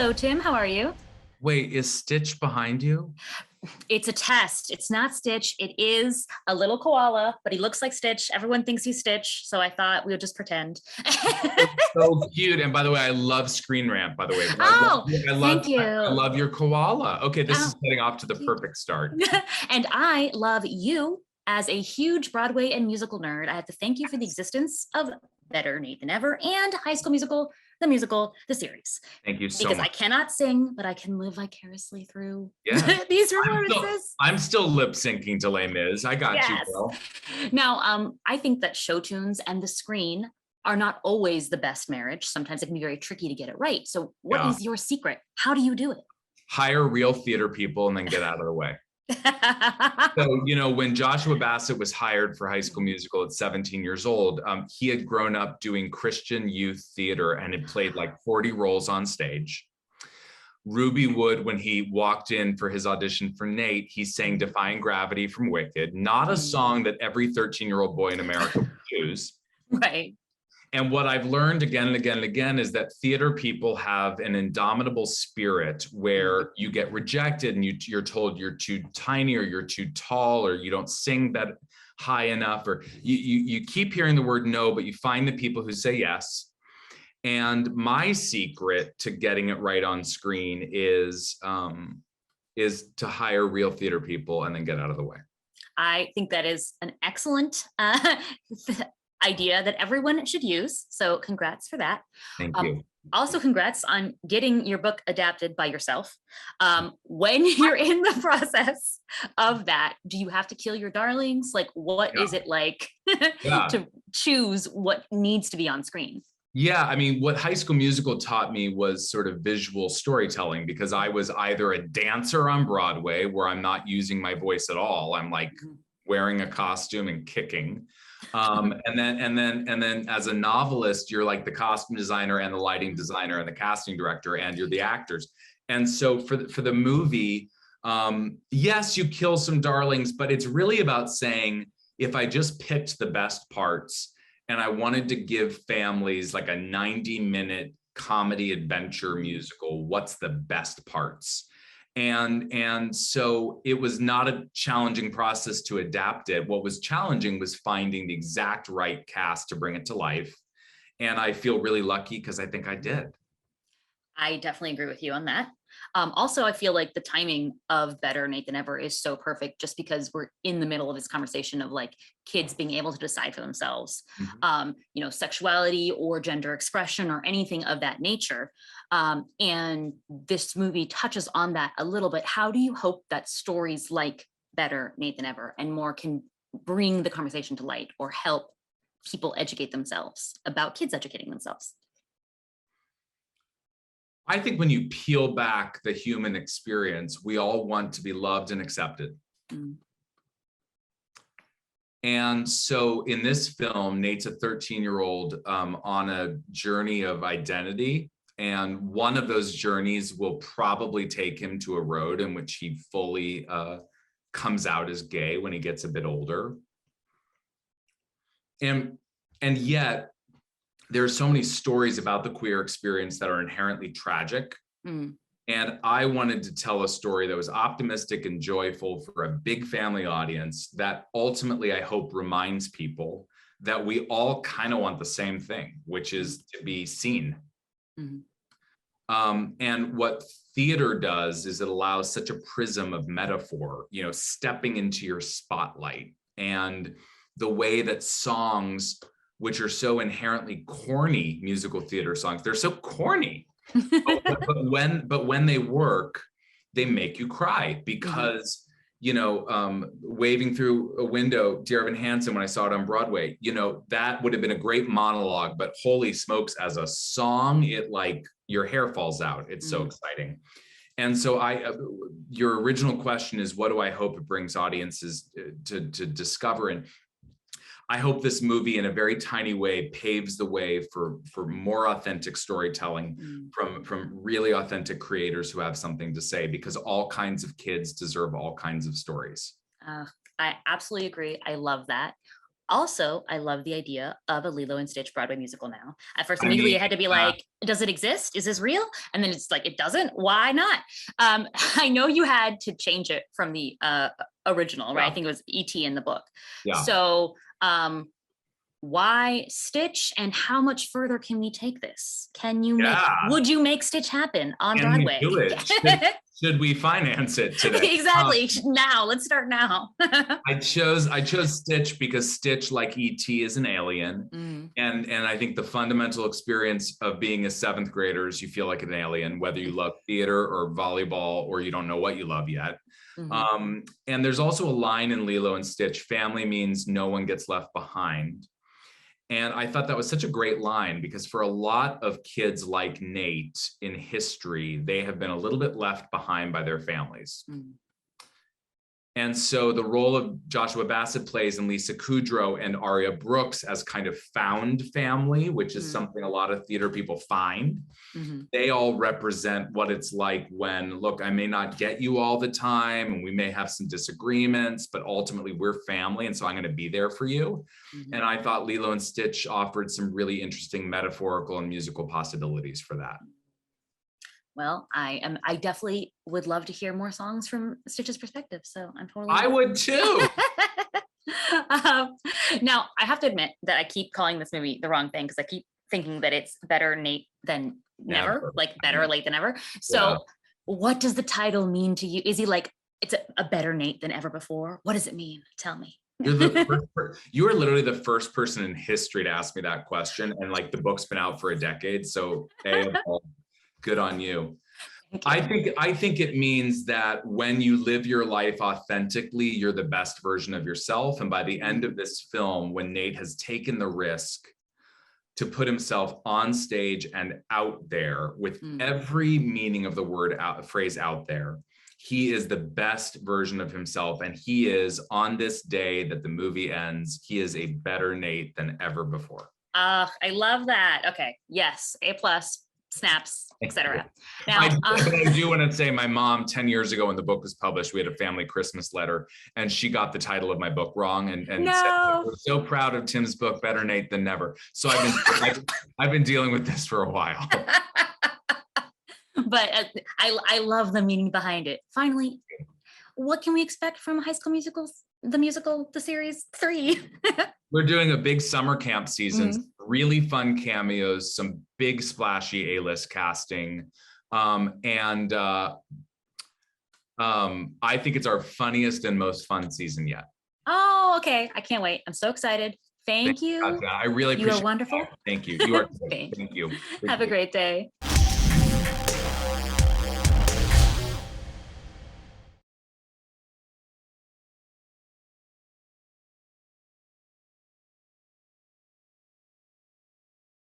Hello, Tim. How are you? Wait, is Stitch behind you? It's a test. It's not Stitch. It is a little koala, but he looks like Stitch. Everyone thinks he's Stitch, so I thought we would just pretend. It's so cute. And by the way, I love Screen Rant, by the way. Oh, I love thank I you. love your koala. Okay, this Oh, is getting off to the thank you. perfect start. And I love you as a huge Broadway and musical nerd. I have to thank you for the existence of Better Nate Than Ever and High School Musical, the series. Thank you so Because I much. cannot sing, but I can live vicariously through Yeah. these I'm still performances. I'm still lip syncing to Les Mis. I got you, Yes. girl. Now, I think that show tunes and the screen are not always the best marriage. Sometimes it can be very tricky to get it right. So, what Yeah. is your secret? How do you do it? Hire real theater people and then get out of the way. So, when Joshua Bassett was hired for High School Musical at 17 years old, he had grown up doing Christian youth theater and had played like 40 roles on stage. Ruby Wood, when he walked in for his audition for Nate, he sang Defying Gravity from Wicked, not a song that every 13-year-old boy in America would choose. Right. And what I've learned again and again and again is that theater people have an indomitable spirit where you get rejected and you're told you're too tiny or you're too tall or you don't sing that high enough, or you keep hearing the word no, but you find the people who say yes. And my secret to getting it right on screen is to hire real theater people and then get out of the way. I think that is an excellent idea that everyone should use. So, congrats for that. Thank you. Also, congrats on getting your book adapted by yourself. When you're in the process of that, do you have to kill your darlings? Like, what is it like Yeah. to choose what needs to be on screen? Yeah, I mean, what High School Musical taught me was sort of visual storytelling, because I was either a dancer on Broadway where I'm not using my voice at all. I'm like wearing a costume and kicking. And then as a novelist, you're like the costume designer and the lighting designer and the casting director, and you're the actors. And so for the movie, yes, you kill some darlings, but it's really about saying, if I just picked the best parts and I wanted to give families like a 90-minute comedy adventure musical, what's the best parts? And so it was not a challenging process to adapt it. What was challenging was finding the exact right cast to bring it to life. And I feel really lucky because I think I did. I definitely agree with you on that. Also, I feel like the timing of Better Nate Than Ever is so perfect, just because we're in the middle of this conversation of like kids being able to decide for themselves, sexuality or gender expression or anything of that nature. And this movie touches on that a little bit. How do you hope that stories like Better Nate Than Ever and more can bring the conversation to light or help people educate themselves about kids educating themselves? I think when you peel back the human experience, we all want to be loved and accepted. And so in this film, Nate's a 13-year-old on a journey of identity. And one of those journeys will probably take him to a road in which he fully comes out as gay when he gets a bit older. And yet, there are so many stories about the queer experience that are inherently tragic. And I wanted to tell a story that was optimistic and joyful for a big family audience that ultimately, I hope, reminds people that we all kind of want the same thing, which is to be seen. And what theater does is it allows such a prism of metaphor, stepping into your spotlight, and the way that songs, which are so inherently corny, musical theater songs, they're so corny. but when they work, they make you cry, because waving through a window, Dear Evan Hansen, when I saw it on Broadway, that would have been a great monologue, but holy smokes, as a song, it like your hair falls out. It's so exciting. And so your original question is, what do I hope it brings audiences to discover? And I hope this movie, in a very tiny way, paves the way for more authentic storytelling from really authentic creators who have something to say, because all kinds of kids deserve all kinds of stories. I absolutely agree. I love that. Also, I love the idea of a Lilo and Stitch Broadway musical now. At first, I immediately mean, I had to be like, does it exist? Is this real? And then it's like, it doesn't. Why not? I know you had to change it from the original, right? I yeah, think it was E.T. in the book. yeah, So why Stitch, and how much further can we take this? yeah. Would you make Stitch happen on Can we Broadway? do it? Should we finance it today? Exactly. Now, let's start now. I chose Stitch because Stitch, like ET, is an alien. Mm. And I think the fundamental experience of being a seventh grader is you feel like an alien, whether you love theater or volleyball or you don't know what you love yet. Mhm. And there's also a line in Lilo and Stitch, family means no one gets left behind. And I thought that was such a great line because for a lot of kids like Nate in history, they have been a little bit left behind by their families. Mm. And so the role of Joshua Bassett plays and Lisa Kudrow and Aria Brooks as kind of found family, which is something a lot of theater people find. Mm-hmm. They all represent what it's like when, look, I may not get you all the time and we may have some disagreements, but ultimately we're family. And so I'm going to be there for you. Mm-hmm. And I thought Lilo and Stitch offered some really interesting metaphorical and musical possibilities for that. Well, I definitely would love to hear more songs from Stitch's perspective. So I'm totally. I would too. Now, I have to admit that I keep calling this movie the wrong thing because I keep thinking that it's Better Nate Than Never, like better late than ever. So Yeah. what does the title mean to you? Is he like, it's a better Nate than ever before? What does it mean? Tell me. You are literally the first person in history to ask me that question. And like the book's been out for a decade. So good on you. I think it means that when you live your life authentically, you're the best version of yourself. And by the end of this film, when Nate has taken the risk to put himself on stage and out there with every meaning of the word phrase out there, he is the best version of himself. And he is, on this day that the movie ends, he is a better Nate than ever before. I love that. Okay. Yes. A+. Snaps, etc. Now, I do want to say my mom 10 years ago when the book was published, we had a family Christmas letter and she got the title of my book wrong and no. said, we're so proud of Tim's book, Better Nate Than Never. So I've been dealing with this for a while. But I love the meaning behind it. Finally, what can we expect from High School Musicals, the series 3? We're doing a big summer camp season, really fun cameos, some big splashy A-list casting. And I think it's our funniest and most fun season yet. Oh, okay. I can't wait. I'm so excited. Thank you. I really appreciate it. You are wonderful. Thank you. You are. Thank you. Have a great day.